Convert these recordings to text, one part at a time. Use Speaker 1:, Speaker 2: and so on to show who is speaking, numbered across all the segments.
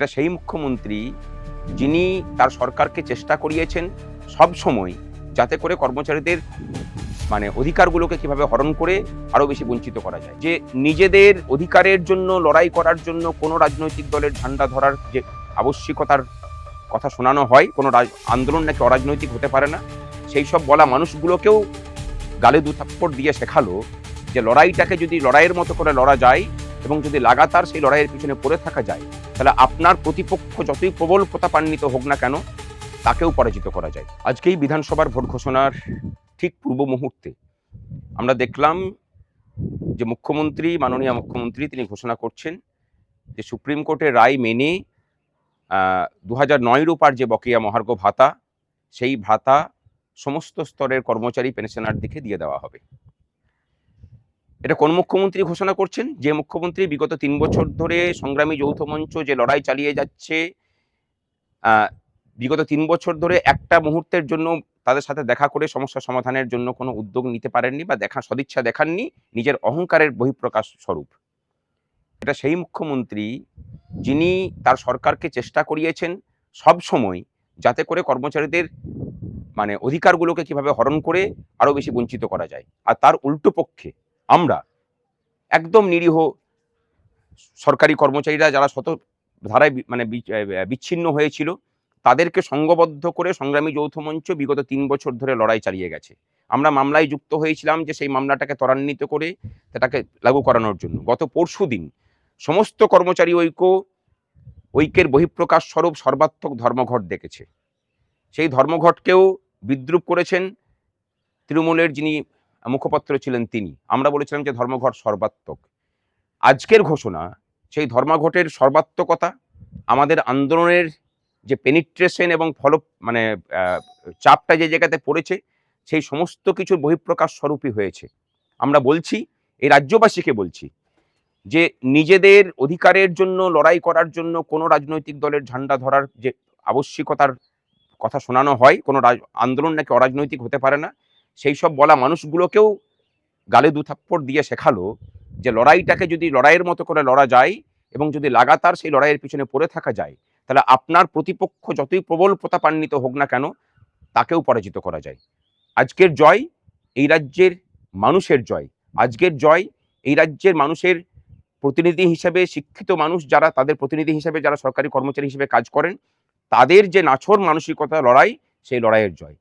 Speaker 1: এটা সেই মুখ্যমন্ত্রী যিনি তার সরকারকে চেষ্টা করিয়েছেন সব সময় যাতে করে কর্মচারীদের অধিকারগুলোকে কিভাবে হরণ করে আরো বেশি বঞ্চিত করা যায়, যে নিজেদের অধিকারের জন্য লড়াই করার জন্য কোনো রাজনৈতিক দলের ঝান্ডা ধরার যে আবশ্যিকতার কথা শোনানো হয়, কোনো আন্দোলন নাকি অরাজনৈতিক হতে পারে না, সেই সব বলা মানুষগুলোকেও গালে দু থাপ্পড় দিয়ে শেখালো যে লড়াইটাকে যদি লড়াইয়ের মতো করে লড়া যায় এবং যদি লাগাতার সেই লড়াইয়ের পিছনে পড়ে থাকা যায়, তাহলে আপনার প্রতিপক্ষ যতই প্রবল প্রতাপান্বিত হোক না কেন তাকেও পরাজিত করা যায়। আজকেই বিধানসভার ভোট ঘোষণার ঠিক পূর্ব মুহূর্তে আমরা দেখলাম যে মাননীয় মুখ্যমন্ত্রী তিনি ঘোষণা করছেন যে সুপ্রিম কোর্টের রায় মেনে 2009 রূপার যে বকেয়া মহার্ঘ ভাতা, সেই ভাতা সমস্ত স্তরের কর্মচারী পেনশনারদেরকে দিয়ে দেওয়া হবে। এটা কোন মুখ্যমন্ত্রী ঘোষণা করছেন? যে মুখ্যমন্ত্রী বিগত 3 বছর ধরে সংগ্রামী যৌথ মঞ্চ যে লড়াই চালিয়ে যাচ্ছে, বিগত 3 বছর ধরে একটা মুহূর্তের জন্য তাদের সাথে দেখা করে সমস্যা সমাধানের জন্য কোনো উদ্যোগ নিতে পারেননি বা সদিচ্ছা দেখাননি, নিজের অহংকারের বহিঃপ্রকাশ স্বরূপ। এটা সেই মুখ্যমন্ত্রী যিনি তার সরকারকে চেষ্টা করিয়েছেন সব সময় যাতে করে কর্মচারীদের অধিকারগুলোকে কিভাবে হরণ করে আরো বেশি বঞ্চিত করা যায়, আর তার উল্টো পক্ষে আমরা একদম নিরীহ সরকারি কর্মচারীরা যারা শত ধারায় বিচ্ছিন্ন হয়েছিল, তাদেরকে সংঘবদ্ধ করে সংগ্রামী যৌথ মঞ্চ বিগত 3 বছর ধরে লড়াই চালিয়ে গেছে। আমরা মামলায় যুক্ত হয়েছিলাম যে সেই মামলাটাকে ত্বরান্বিত করে সেটাকে লাগু করানোর জন্য। গত পরশুদিন সমস্ত কর্মচারী ঐক্যের বহিঃপ্রকাশ স্বরূপ সর্বাত্মক ধর্মঘট ডেকেছে। সেই ধর্মঘটকেও বিদ্রূপ করেছেন তৃণমূলের যিনি মুখপাত্র ছিলেন তিনি। আমরা বলেছিলাম যে ধর্মঘট সর্বাত্মক। আজকের ঘোষণা সেই ধর্মঘটের সর্বাত্মকতা, আমাদের আন্দোলনের যে পেনিট্রেশন এবং চাপটা যে জায়গাতে পড়েছে, সেই সমস্ত কিছুর বহিঃপ্রকাশ স্বরূপই হয়েছে। আমরা বলছি, এই রাজ্যবাসীকে বলছি, যে নিজেদের অধিকারের জন্য লড়াই করার জন্য কোনো রাজনৈতিক দলের ঝান্ডা ধরার যে আবশ্যিকতার কথা শোনানো হয়, কোনো আন্দোলন নাকি অরাজনৈতিক হতে পারে না, সেই সব বলা মানুষগুলোকেও গালে দু থাপ্পড় দিয়ে শেখালো যে লড়াইটাকে যদি লড়াইয়ের মতো করে লড়া যায় এবং যদি লাগাতার সেই লড়াইয়ের পিছনে পড়ে থাকা যায়, তাহলে আপনার প্রতিপক্ষ যতই প্রবল প্রতাপান্বিত হোক না কেন তাকেও পরাজিত করা যায়। আজকের জয় এই রাজ্যের মানুষের জয়। আজকের জয় এই রাজ্যের মানুষের প্রতিনিধি হিসেবে, শিক্ষিত মানুষ যারা, তাদের প্রতিনিধি হিসেবে যারা সরকারি কর্মচারী হিসেবে কাজ করেন, তাদের যে নাছোড় মানসিকতা লড়াই, সেই লড়াইয়ের জয়।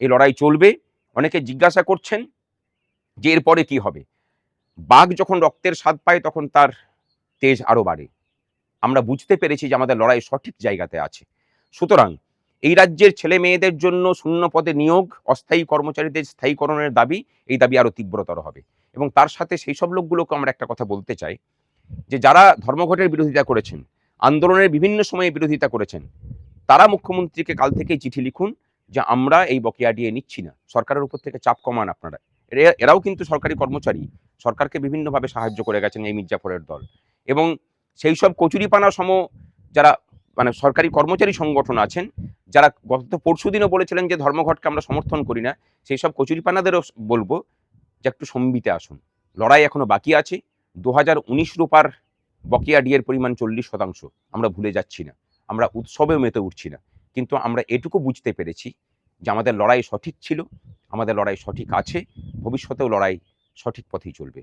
Speaker 1: এই লড়াই চলবে। অনেকে জিজ্ঞাসা করছেন যে এরপরে কি হবে। বাঘ যখন রক্তের স্বাদ পায় তখন তার তেজ আরো বাড়ে। আমরা বুঝতে পেরেছি যে আমাদের লড়াই সঠিক জায়গাতে আছে। সুতরাং এই রাজ্যের ছেলে মেয়েদের জন্য শূন্য পদে নিয়োগ, অস্থায়ী কর্মচারীদের স্থায়ীকরণের দাবি, এই দাবি আরো তীব্রতর হবে। এবং তার সাথে সেই সব লোকগুলোকে আমরা একটা কথা বলতে চাই, যে যারা ধর্মঘটের বিরোধিতা করেছেন, আন্দোলনের বিভিন্ন সময়ে বিরোধিতা করেছেন, তারা মুখ্যমন্ত্রীকে কাল থেকেই চিঠি লিখুন যে আমরা এই বকেয়া দিয়ে নিচ্ছি না, সরকারের উপর থেকে চাপ কমান আপনারা। এরাও কিন্তু সরকারি কর্মচারী, সরকারকে বিভিন্নভাবে সাহায্য করে গেছেন এই মির্জাফরের দল। এবং সেই সব কচুরিপানা সম যারা সরকারি কর্মচারী সংগঠন আছেন, যারা গত পরশুদিনও বলেছিলেন যে ধর্মঘটকে আমরা সমর্থন করি না, সেই সব কচুরিপানাদেরও বলবো যে একটু সম্বিতে আসুন। লড়াই এখনো বাকি আছে। 2019 রূপার বকেয়া ডিএর পরিমাণ 40%। আমরা ভুলে যাচ্ছি না, আমরা উৎসবেও মেতে উঠছি না, কিন্তু আমরা এটুকু বুঝতে পেরেছি যে আমাদের লড়াই সঠিক ছিল, আমাদের লড়াই সঠিক আছে, ভবিষ্যতেও লড়াই সঠিক পথেই চলবে।